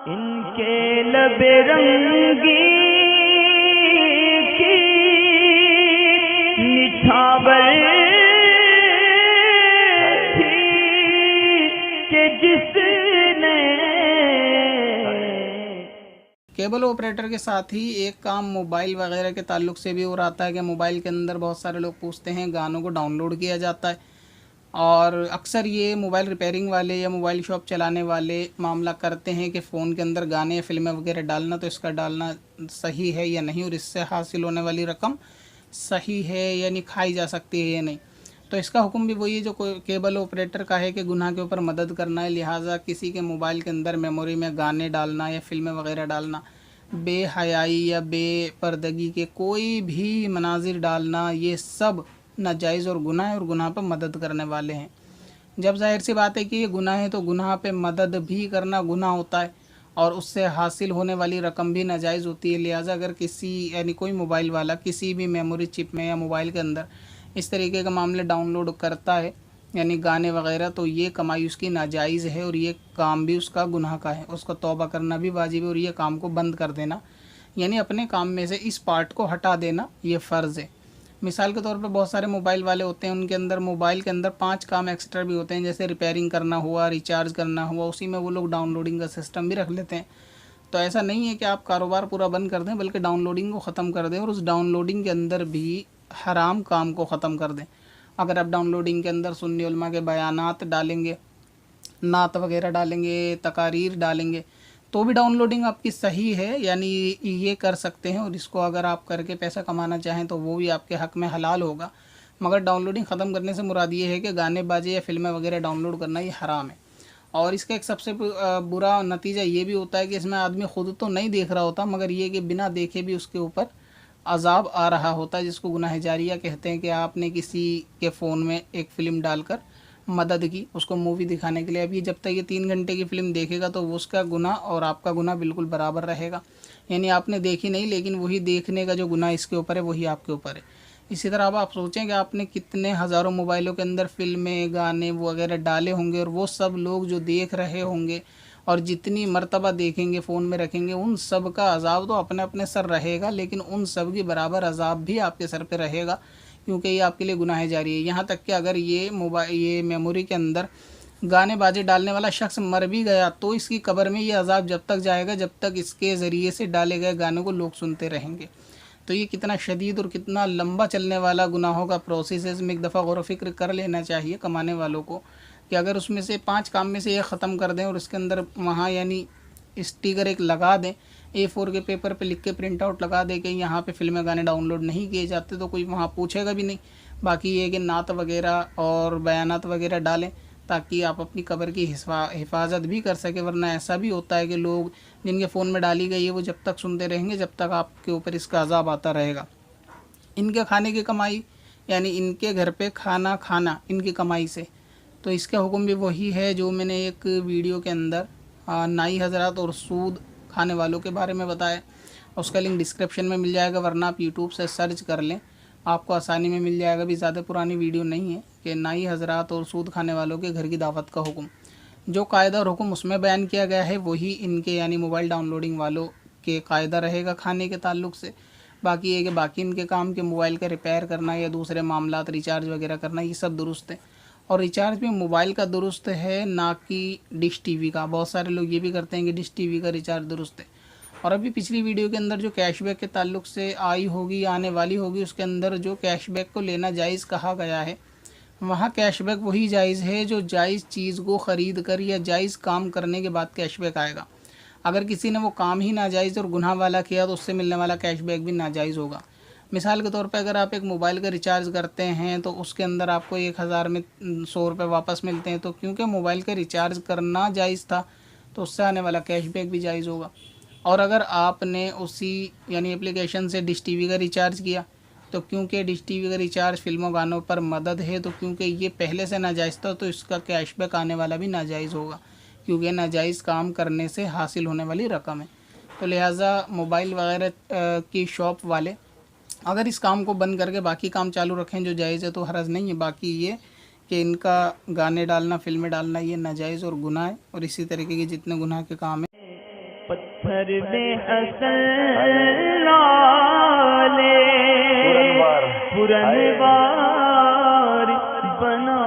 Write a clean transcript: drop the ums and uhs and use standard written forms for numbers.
इनके लबे रंगी की निछावर थी कि जिसने केबल ऑपरेटर के साथ ही एक काम मोबाइल वगैरह के ताल्लुक से भी हो रहा है कि मोबाइल के अंदर बहुत सारे लोग पूछते हैं गानों को डाउनलोड किया जाता है, और अक्सर ये मोबाइल रिपेयरिंग वाले या मोबाइल शॉप चलाने वाले मामला करते हैं कि फ़ोन के अंदर गाने या फिल्में वगैरह डालना, तो इसका डालना सही है या नहीं, और इससे हासिल होने वाली रकम सही है यानी खाई जा सकती है या नहीं। तो इसका हुक्म भी वही है जो केबल ऑपरेटर का है कि गुनाह के ऊपर मदद करना है। लिहाजा किसी के मोबाइल के अंदर मेमोरी में गाने डालना या फिल्में वगैरह डालना, बेहयाई या बेपर्दगी के कोई भी मनाजिर डालना, ये सब नाजायज़ और गुनाह है और गुनाह पर मदद करने वाले हैं। जब जाहिर सी बात है कि ये गुनाह है तो गुनाह पे मदद भी करना गुनाह होता है और उससे हासिल होने वाली रकम भी नाजायज़ होती है। लिहाजा अगर किसी यानी कोई मोबाइल वाला किसी भी मेमोरी चिप में या मोबाइल के अंदर इस तरीके का मामले डाउनलोड करता है यानी गाने वगैरह, तो ये कमाई उसकी नाजायज़ है और ये काम भी उसका गुनाह का है। उसको तौबा करना भी वाजिब है और ये काम को बंद कर देना यानी अपने काम में से इस पार्ट को हटा देना ये फ़र्ज़ है। मिसाल के तौर पे बहुत सारे मोबाइल वाले होते हैं, उनके अंदर मोबाइल के अंदर 5 काम एक्स्ट्रा भी होते हैं, जैसे रिपेयरिंग करना हुआ, रिचार्ज करना हुआ, उसी में वो लोग डाउनलोडिंग का सिस्टम भी रख लेते हैं। तो ऐसा नहीं है कि आप कारोबार पूरा बंद कर दें, बल्कि डाउनलोडिंग को ख़त्म कर दें और उस डाउनलोडिंग के अंदर भी हराम काम को ख़त्म कर दें। अगर आप डाउनलोडिंग के अंदर सुन्नी उलमा के बयानात डालेंगे, नात वगैरह डालेंगे, तकारीर डालेंगे, तो भी डाउनलोडिंग आपकी सही है, यानी ये कर सकते हैं और इसको अगर आप करके पैसा कमाना चाहें तो वो भी आपके हक़ में हलाल होगा। मगर डाउनलोडिंग ख़त्म करने से मुराद ये है कि गाने बाजे या फिल्में वगैरह डाउनलोड करना ये हराम है। और इसका एक सबसे बुरा नतीजा ये भी होता है कि इसमें आदमी ख़ुद तो नहीं देख रहा होता, मगर ये कि बिना देखे भी उसके ऊपर अज़ाब आ रहा होता है, जिसको गुनाह जारिया कहते हैं कि आपने किसी के फ़ोन में एक फ़िल्म डालकर मदद की उसको मूवी दिखाने के लिए। अब ये जब तक ये 3 घंटे की फ़िल्म देखेगा तो वो उसका गुनाह और आपका गुनाह बिल्कुल बराबर रहेगा, यानी आपने देखी नहीं लेकिन वही देखने का जो गुनाह इसके ऊपर है वही आपके ऊपर है। इसी तरह अब आप सोचें कि आपने कितने हज़ारों मोबाइलों के अंदर फ़िल्में गाने वगैरह डाले होंगे और वो सब लोग जो देख रहे होंगे और जितनी मर्तबा देखेंगे फ़ोन में रखेंगे, उन सब का अज़ाब तो अपने अपने सर रहेगा, लेकिन उन सब की बराबर अज़ाब भी आपके सर पे रहेगा, क्योंकि ये आपके लिए गुनाह जारी है। यहाँ तक कि अगर ये मेमोरी के अंदर गाने बाजे डालने वाला शख्स मर भी गया तो इसकी कब्र में ये अज़ाब जब तक जाएगा जब तक इसके ज़रिए से डाले गए गानों को लोग सुनते रहेंगे। तो ये कितना शदीद और कितना लंबा चलने वाला गुनाहों का प्रोसेस है, इसमें एक दफ़ा गौर व फिक्र कर लेना चाहिए कमाने वालों को कि अगर उसमें से 5 काम में से ये ख़त्म कर दें और इसके अंदर वहाँ यानी स्टिकर एक लगा दें, A4 के पेपर पे लिख के प्रिंट आउट लगा दे कि यहाँ पे फिल्में गाने डाउनलोड नहीं किए जाते, तो कोई वहाँ पूछेगा भी नहीं। बाकी ये कि नात वगैरह और बयानात वगैरह डालें ताकि आप अपनी कब्र की हिफाजत भी कर सकें, वरना ऐसा भी होता है कि लोग जिनके फ़ोन में डाली गई है वो जब तक सुनते रहेंगे जब तक आपके ऊपर इसका अज़ाब आता रहेगा। इनके खाने की कमाई यानी इनके घर पे खाना खाना इनकी कमाई से, तो इसका हुक्म भी वही है जो मैंने एक वीडियो के अंदर नाई हज़रात और सूद खाने वालों के बारे में बताया। उसका लिंक डिस्क्रिप्शन में मिल जाएगा, वरना आप यूट्यूब से सर्च कर लें, आपको आसानी में मिल जाएगा। भी ज़्यादा पुरानी वीडियो नहीं है कि नाई हज़रात और सूद खाने वालों के घर की दावत का हुक्म। जो कायदा और हुक्म उसमें बयान किया गया है वही इनके यानी मोबाइल डाउनलोडिंग वालों के कायदा रहेगा खाने के ताल्लुक़ से। बाकी ये कि बाकी इनके काम के मोबाइल का रिपेयर करना या दूसरे मामलात रिचार्ज वगैरह करना ये सब दुरुस्त है, और रिचार्ज भी मोबाइल का दुरुस्त है ना कि डिश टीवी का। बहुत सारे लोग ये भी करते हैं कि डिश टीवी का रिचार्ज दुरुस्त है। और अभी पिछली वीडियो के अंदर जो कैशबैक के ताल्लुक़ से आई होगी आने वाली होगी उसके अंदर जो कैशबैक को लेना जायज़ कहा गया है, वहाँ कैशबैक वही जायज़ है जो जायज़ चीज़ को ख़रीद कर या जायज़ काम करने के बाद कैशबैक आएगा। अगर किसी ने वो काम ही नाजायज़ और गुनाह वाला किया तो उससे मिलने वाला कैशबैक भी नाजायज़ होगा। मिसाल के तौर पे अगर आप एक मोबाइल का रिचार्ज करते हैं तो उसके अंदर आपको 1000 में 100 रुपये वापस मिलते हैं, तो क्योंकि मोबाइल का रिचार्ज करना जायज़ था तो उससे आने वाला कैशबैक भी जायज़ होगा। और अगर आपने उसी यानी एप्लीकेशन से डिश टीवी का रिचार्ज किया तो क्योंकि डिश टीवी का रिचार्ज फिल्मों गानों पर मदद है, तो क्योंकि ये पहले से नाजायज़ था तो इसका कैशबैक आने वाला भी नाजायज़ होगा, क्योंकि नाजायज़ काम करने से हासिल होने वाली रकम है। तो लिहाजा मोबाइल वगैरह की शॉप वाले अगर इस काम को बंद करके बाकी काम चालू रखें जो जायज़ है तो हरज नहीं है। बाकी ये कि इनका गाने डालना फिल्में डालना ये नाजायज़ और गुनाह है, और इसी तरीके के जितने गुनाह के काम हैं पत्थर में हसन लाले पुरनवार बना